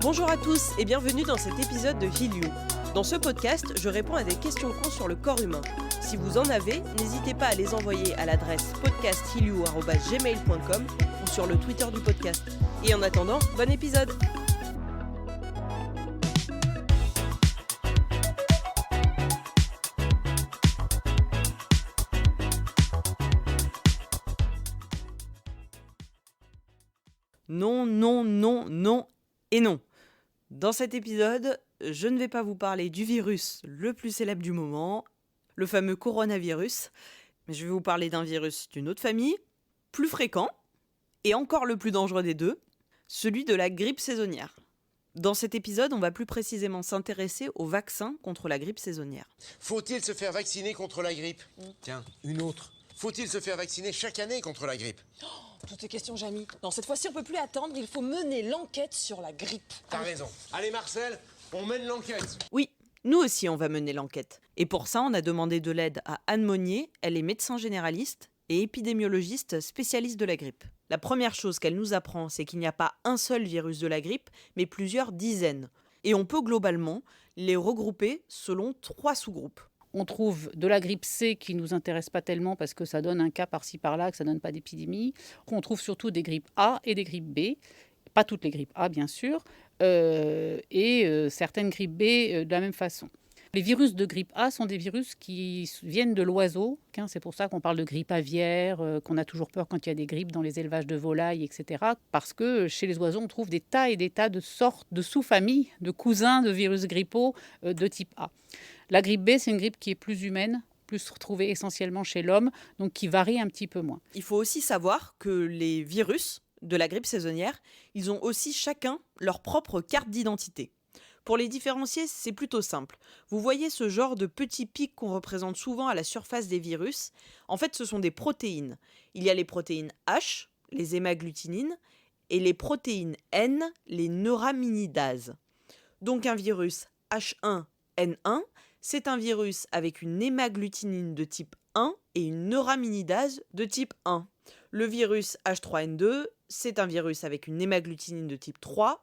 Bonjour à tous et bienvenue dans cet épisode de Heal You. Dans ce podcast, je réponds à des questions cons sur le corps humain. Si vous en avez, n'hésitez pas à les envoyer à l'adresse podcasthealyou@gmail.com ou sur le Twitter du podcast. Et en attendant, bon épisode. Non, non, non, non et non. Dans cet épisode, je ne vais pas vous parler du virus le plus célèbre du moment, le fameux coronavirus, mais je vais vous parler d'un virus d'une autre famille, plus fréquent, et encore le plus dangereux des deux, celui de la grippe saisonnière. Dans cet épisode, on va plus précisément s'intéresser au vaccin contre la grippe saisonnière. Faut-il se faire vacciner contre la grippe ? Tiens, une autre. Faut-il se faire vacciner chaque année contre la grippe ? Toutes ces questions, Jamy. Non, cette fois-ci, on peut plus attendre. Il faut mener l'enquête sur la grippe. T'as raison. Allez, Marcel, on mène l'enquête. Oui, nous aussi on va mener l'enquête. Et pour ça, on a demandé de l'aide à Anne Monnier, elle est médecin généraliste et épidémiologiste spécialiste de la grippe. La première chose qu'elle nous apprend, c'est qu'il n'y a pas un seul virus de la grippe, mais plusieurs dizaines. Et on peut globalement les regrouper selon 3 sous-groupes. On trouve de la grippe C qui ne nous intéresse pas tellement parce que ça donne un cas par-ci par-là, que ça ne donne pas d'épidémie. On trouve surtout des grippes A et des grippes B. Pas toutes les grippes A, bien sûr, et certaines grippes B de la même façon. Les virus de grippe A sont des virus qui viennent de l'oiseau. C'est pour ça qu'on parle de grippe aviaire, qu'on a toujours peur quand il y a des grippes dans les élevages de volailles, etc. Parce que chez les oiseaux, on trouve des tas et des tas de sortes de sous-familles, de cousins de virus grippaux de type A. La grippe B, c'est une grippe qui est plus humaine, plus retrouvée essentiellement chez l'homme, donc qui varie un petit peu moins. Il faut aussi savoir que les virus de la grippe saisonnière, ils ont aussi chacun leur propre carte d'identité. Pour les différencier, c'est plutôt simple. Vous voyez ce genre de petits pics qu'on représente souvent à la surface des virus. En fait, ce sont des protéines. Il y a les protéines H, les hémagglutinines, et les protéines N, les neuraminidases. Donc un virus H1N1, c'est un virus avec une hémagglutinine de type 1 et une neuraminidase de type 1. Le virus H3N2, c'est un virus avec une hémagglutinine de type 3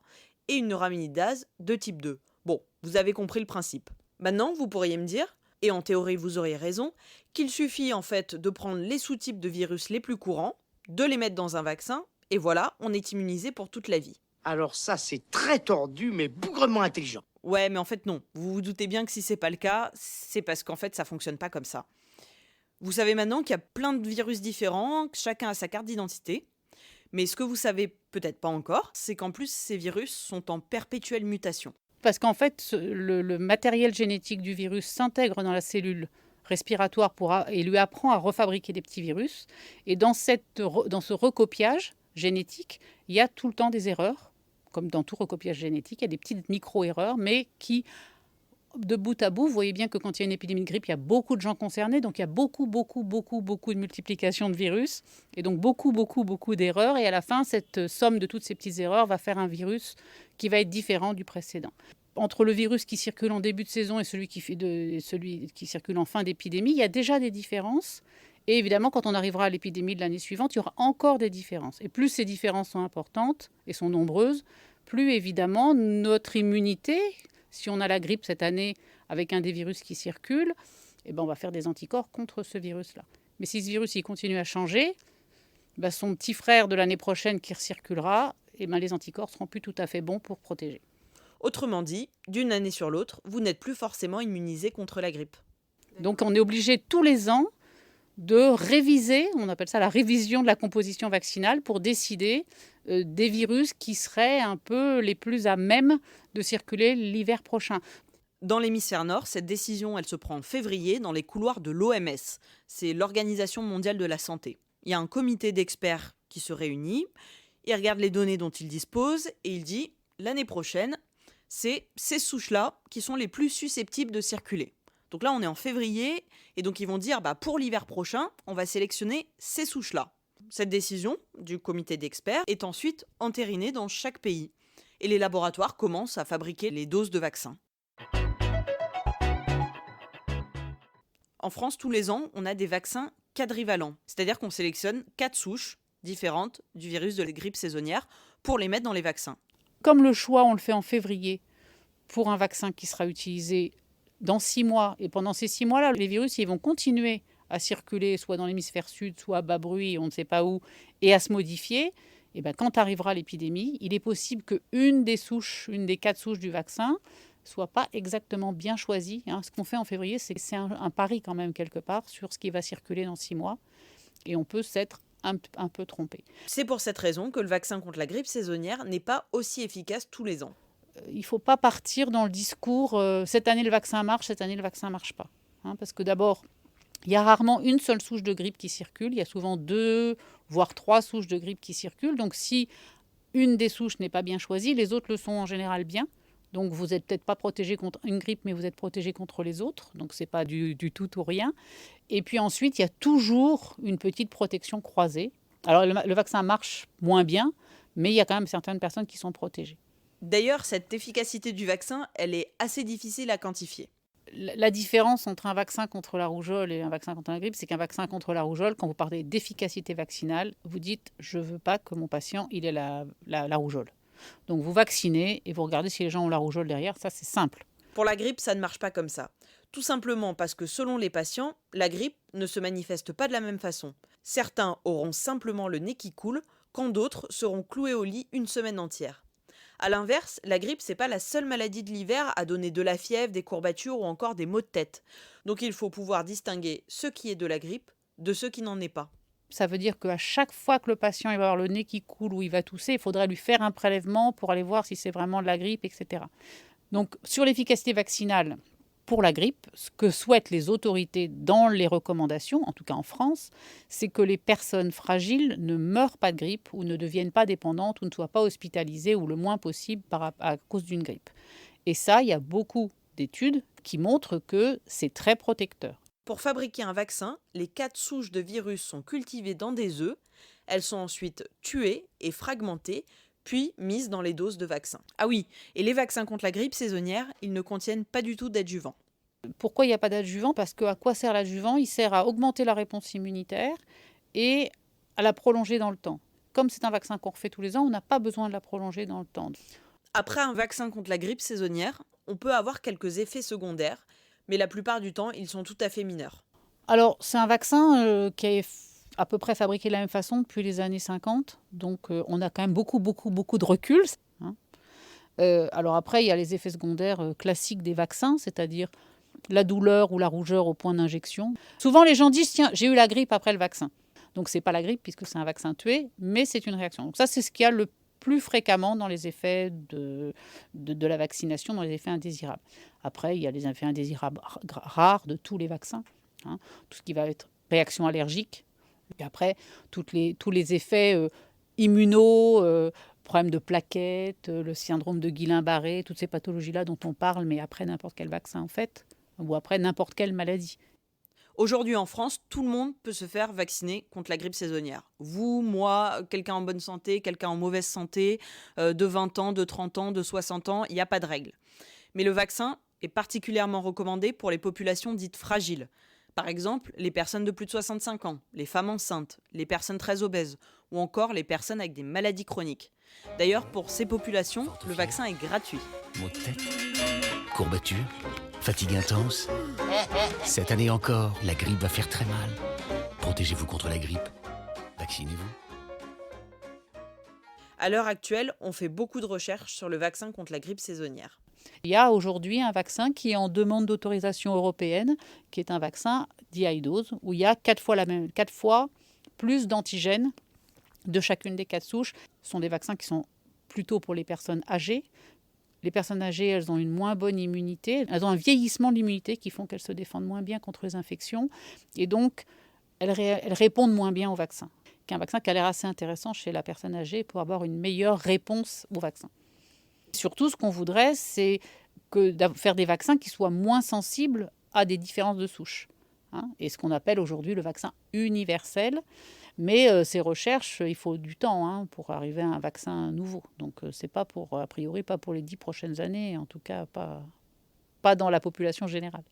et une neuraminidase de type 2. Bon, vous avez compris le principe. Maintenant, vous pourriez me dire, et en théorie vous auriez raison, qu'il suffit en fait de prendre les sous-types de virus les plus courants, de les mettre dans un vaccin, et voilà, on est immunisé pour toute la vie. Alors ça, c'est très tordu, mais bougrement intelligent. Ouais, mais en fait non. Vous vous doutez bien que si c'est pas le cas, c'est parce qu'en fait ça fonctionne pas comme ça. Vous savez maintenant qu'il y a plein de virus différents, que chacun a sa carte d'identité. Mais ce que vous savez peut-être pas encore, c'est qu'en plus ces virus sont en perpétuelle mutation. Parce qu'en fait, le matériel génétique du virus s'intègre dans la cellule respiratoire et lui apprend à refabriquer des petits virus. Et dans ce recopiage génétique, il y a tout le temps des erreurs. Comme dans tout recopiage génétique, il y a des petites micro-erreurs, mais qui, de bout à bout, vous voyez bien que quand il y a une épidémie de grippe, il y a beaucoup de gens concernés, donc il y a beaucoup de multiplication de virus, et donc beaucoup d'erreurs, et à la fin, cette somme de toutes ces petites erreurs va faire un virus qui va être différent du précédent. Entre le virus qui circule en début de saison et celui qui circule en fin d'épidémie, il y a déjà des différences. Et évidemment, quand on arrivera à l'épidémie de l'année suivante, il y aura encore des différences. Et plus ces différences sont importantes et sont nombreuses, plus évidemment notre immunité, si on a la grippe cette année avec un des virus qui circule, on va faire des anticorps contre ce virus-là. Mais si ce virus il continue à changer, son petit frère de l'année prochaine qui recirculera, les anticorps seront plus tout à fait bons pour protéger. Autrement dit, d'une année sur l'autre, vous n'êtes plus forcément immunisé contre la grippe. Donc on est obligé tous les ans de réviser, on appelle ça la révision de la composition vaccinale, pour décider des virus qui seraient un peu les plus à même de circuler l'hiver prochain. Dans l'hémisphère nord, cette décision, elle se prend en février dans les couloirs de l'OMS. C'est l'Organisation mondiale de la santé. Il y a un comité d'experts qui se réunit, il regarde les données dont il dispose et il dit l'année prochaine, c'est ces souches-là qui sont les plus susceptibles de circuler. Donc là, on est en février, et donc ils vont dire, pour l'hiver prochain, on va sélectionner ces souches-là. Cette décision du comité d'experts est ensuite entérinée dans chaque pays. Et les laboratoires commencent à fabriquer les doses de vaccins. En France, tous les ans, on a des vaccins quadrivalents. C'est-à-dire qu'on sélectionne 4 souches différentes du virus de la grippe saisonnière pour les mettre dans les vaccins. Comme le choix, on le fait en février pour un vaccin qui sera utilisé dans 6 mois, et pendant ces 6 mois-là, les virus ils vont continuer à circuler, soit dans l'hémisphère sud, soit à bas bruit, on ne sait pas où, et à se modifier, et bien, quand arrivera l'épidémie, il est possible qu'une des 4 souches du vaccin, soit pas exactement bien choisie. Ce qu'on fait en février, c'est un pari quand même quelque part sur ce qui va circuler dans 6 mois, et on peut s'être un peu trompé. C'est pour cette raison que le vaccin contre la grippe saisonnière n'est pas aussi efficace tous les ans. Il ne faut pas partir dans le discours cette année le vaccin marche, cette année le vaccin ne marche pas. Parce que d'abord, il y a rarement une seule souche de grippe qui circule. Il y a souvent 2, voire 3 souches de grippe qui circulent. Donc si une des souches n'est pas bien choisie, les autres le sont en général bien. Donc vous n'êtes peut-être pas protégé contre une grippe, mais vous êtes protégé contre les autres. Donc ce n'est pas du tout ou rien. Et puis ensuite, il y a toujours une petite protection croisée. Alors le vaccin marche moins bien, mais il y a quand même certaines personnes qui sont protégées. D'ailleurs, cette efficacité du vaccin, elle est assez difficile à quantifier. La différence entre un vaccin contre la rougeole et un vaccin contre la grippe, c'est qu'un vaccin contre la rougeole, quand vous parlez d'efficacité vaccinale, vous dites « je ne veux pas que mon patient il ait la rougeole ». Donc vous vaccinez et vous regardez si les gens ont la rougeole derrière, ça c'est simple. Pour la grippe, ça ne marche pas comme ça. Tout simplement parce que selon les patients, la grippe ne se manifeste pas de la même façon. Certains auront simplement le nez qui coule, quand d'autres seront cloués au lit une semaine entière. A l'inverse, la grippe, c'est pas la seule maladie de l'hiver à donner de la fièvre, des courbatures ou encore des maux de tête. Donc il faut pouvoir distinguer ce qui est de la grippe de ce qui n'en est pas. Ça veut dire qu'à chaque fois que le patient il va avoir le nez qui coule ou il va tousser, il faudrait lui faire un prélèvement pour aller voir si c'est vraiment de la grippe, etc. Donc sur l'efficacité vaccinale pour la grippe, ce que souhaitent les autorités dans les recommandations, en tout cas en France, c'est que les personnes fragiles ne meurent pas de grippe ou ne deviennent pas dépendantes ou ne soient pas hospitalisées ou le moins possible à cause d'une grippe. Et ça, il y a beaucoup d'études qui montrent que c'est très protecteur. Pour fabriquer un vaccin, les 4 souches de virus sont cultivées dans des œufs. Elles sont ensuite tuées et fragmentées, puis mises dans les doses de vaccin. Ah oui, et les vaccins contre la grippe saisonnière, ils ne contiennent pas du tout d'adjuvant. Pourquoi il n'y a pas d'adjuvant ? Parce qu'à quoi sert l'adjuvant ? Il sert à augmenter la réponse immunitaire et à la prolonger dans le temps. Comme c'est un vaccin qu'on refait tous les ans, on n'a pas besoin de la prolonger dans le temps. Après un vaccin contre la grippe saisonnière, on peut avoir quelques effets secondaires, mais la plupart du temps, ils sont tout à fait mineurs. Alors, c'est un vaccin qui est à peu près fabriqué de la même façon depuis les années 50. Donc, on a quand même beaucoup de recul. Alors après, il y a les effets secondaires classiques des vaccins, c'est-à-dire la douleur ou la rougeur au point d'injection. Souvent, les gens disent « tiens, j'ai eu la grippe après le vaccin ». Donc, ce n'est pas la grippe puisque c'est un vaccin tué, mais c'est une réaction. Donc ça, c'est ce qu'il y a le plus fréquemment dans les effets de la vaccination, dans les effets indésirables. Après, il y a les effets indésirables rares de tous les vaccins, tout ce qui va être réaction allergique. Et après, tous les effets immuno, problèmes de plaquettes, le syndrome de Guillain-Barré, toutes ces pathologies-là dont on parle, mais après n'importe quel vaccin en fait, ou après n'importe quelle maladie. Aujourd'hui en France, tout le monde peut se faire vacciner contre la grippe saisonnière. Vous, moi, quelqu'un en bonne santé, quelqu'un en mauvaise santé, de 20 ans, de 30 ans, de 60 ans, il n'y a pas de règle. Mais le vaccin est particulièrement recommandé pour les populations dites fragiles. Par exemple, les personnes de plus de 65 ans, les femmes enceintes, les personnes très obèses ou encore les personnes avec des maladies chroniques. D'ailleurs, pour ces populations, le vaccin est gratuit. Maux de tête, courbatures, fatigue intense. Cette année encore, la grippe va faire très mal. Protégez-vous contre la grippe. Vaccinez-vous. À l'heure actuelle, on fait beaucoup de recherches sur le vaccin contre la grippe saisonnière. Il y a aujourd'hui un vaccin qui est en demande d'autorisation européenne, qui est un vaccin dit high dose, où il y a 4 fois plus d'antigènes de chacune des 4 souches. Ce sont des vaccins qui sont plutôt pour les personnes âgées. Les personnes âgées, elles ont une moins bonne immunité. Elles ont un vieillissement de l'immunité qui font qu'elles se défendent moins bien contre les infections. Et donc, elles répondent moins bien au vaccin. Qu'un vaccin qui a l'air assez intéressant chez la personne âgée pour avoir une meilleure réponse au vaccin. Surtout, ce qu'on voudrait, c'est faire des vaccins qui soient moins sensibles à des différences de souche. Et ce qu'on appelle aujourd'hui le vaccin universel. Mais ces recherches, il faut du temps pour arriver à un vaccin nouveau. Donc, c'est pas a priori, pas pour les 10 prochaines années, en tout cas pas dans la population générale.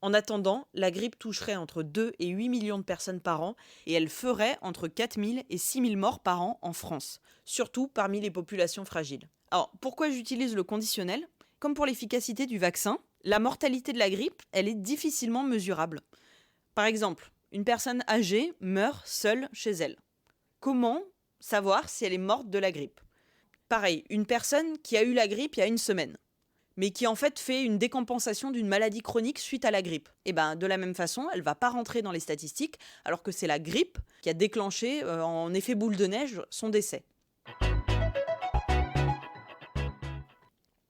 En attendant, la grippe toucherait entre 2 et 8 millions de personnes par an et elle ferait entre 4 000 et 6 000 morts par an en France, surtout parmi les populations fragiles. Alors, pourquoi j'utilise le conditionnel ? Comme pour l'efficacité du vaccin, la mortalité de la grippe, elle est difficilement mesurable. Par exemple, une personne âgée meurt seule chez elle. Comment savoir si elle est morte de la grippe ? Pareil, une personne qui a eu la grippe il y a une semaine, mais qui en fait fait une décompensation d'une maladie chronique suite à la grippe. Et de la même façon, elle ne va pas rentrer dans les statistiques, alors que c'est la grippe qui a déclenché, en effet boule de neige, son décès.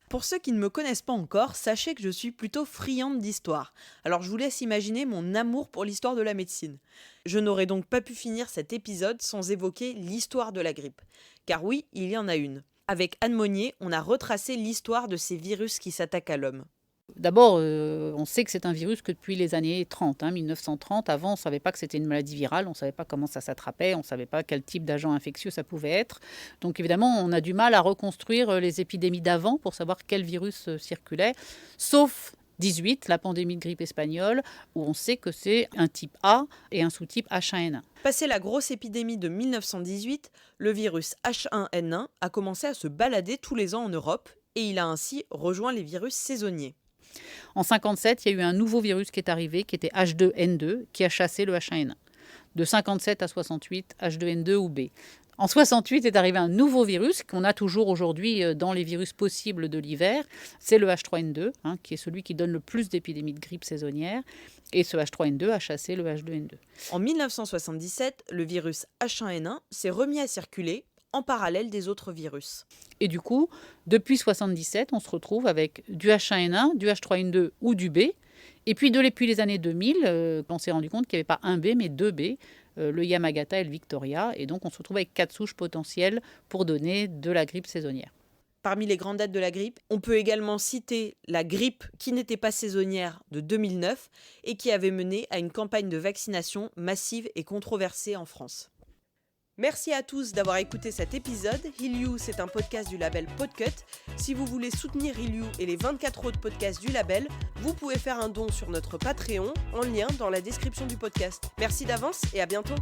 Pour ceux qui ne me connaissent pas encore, sachez que je suis plutôt friande d'histoire. Alors je vous laisse imaginer mon amour pour l'histoire de la médecine. Je n'aurais donc pas pu finir cet épisode sans évoquer l'histoire de la grippe. Car oui, il y en a une. Avec Anne Monnier, on a retracé l'histoire de ces virus qui s'attaquent à l'homme. D'abord, on sait que c'est un virus que depuis les années 30, 1930. Avant, on ne savait pas que c'était une maladie virale, on ne savait pas comment ça s'attrapait, on ne savait pas quel type d'agent infectieux ça pouvait être. Donc évidemment, on a du mal à reconstruire les épidémies d'avant pour savoir quel virus circulait, sauf 18, la pandémie de grippe espagnole, où on sait que c'est un type A et un sous-type H1N1. Passé la grosse épidémie de 1918, le virus H1N1 a commencé à se balader tous les ans en Europe et il a ainsi rejoint les virus saisonniers. En 1957, il y a eu un nouveau virus qui est arrivé, qui était H2N2, qui a chassé le H1N1. De 57 à 68, H2N2 ou B. En 68 est arrivé un nouveau virus qu'on a toujours aujourd'hui dans les virus possibles de l'hiver. C'est le H3N2, qui est celui qui donne le plus d'épidémies de grippe saisonnière. Et ce H3N2 a chassé le H2N2. En 1977, le virus H1N1 s'est remis à circuler en parallèle des autres virus. Et du coup, depuis 1977, on se retrouve avec du H1N1, du H3N2 ou du B. Et puis depuis les années 2000, on s'est rendu compte qu'il n'y avait pas un B, mais deux B, le Yamagata et le Victoria. Et donc on se retrouve avec 4 souches potentielles pour donner de la grippe saisonnière. Parmi les grandes dates de la grippe, on peut également citer la grippe qui n'était pas saisonnière de 2009 et qui avait mené à une campagne de vaccination massive et controversée en France. Merci à tous d'avoir écouté cet épisode. Heal You, c'est un podcast du label Podcut. Si vous voulez soutenir Heal You et les 24 autres podcasts du label, vous pouvez faire un don sur notre Patreon en lien dans la description du podcast. Merci d'avance et à bientôt.